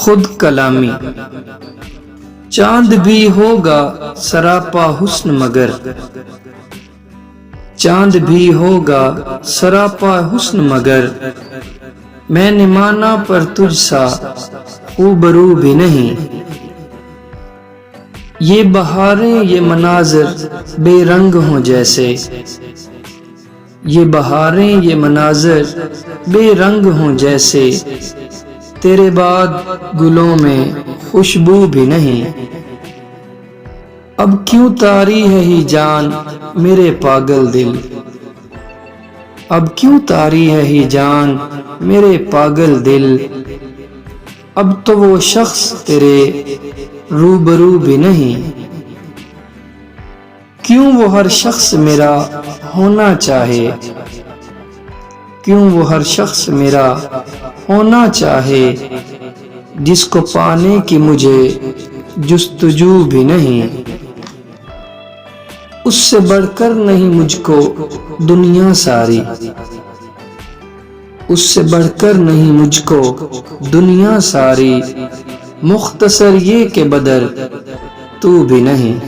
خود کلامی۔ چاند بھی ہوگا سراپا حسن مگر، چاند بھی ہوگا سراپا حسن مگر، میں نے مانا پر تجھ سا روبرو بھی نہیں۔ یہ بہاریں یہ مناظر بے رنگ ہوں جیسے، یہ بہاریں یہ مناظر بے رنگ ہوں جیسے، تیرے بعد گلوں میں خوشبو بھی نہیں۔ اب کیوں طاری ہے ہی جان میرے پاگل دل، اب کیوں طاری ہے ہی جان میرے پاگل دل، اب تو وہ شخص تیرے روبرو بھی نہیں۔ کیوں وہ ہر شخص میرا ہونا چاہے، کیوں وہ ہر شخص میرا ہونا چاہے، جس کو پانے کی مجھے جستجو بھی نہیں۔ اس سے بڑھ کر نہیں مجھ کو دنیا ساری، اس سے بڑھ کر نہیں مجھ کو دنیا ساری، مختصر یہ کہ بدر تو بھی نہیں۔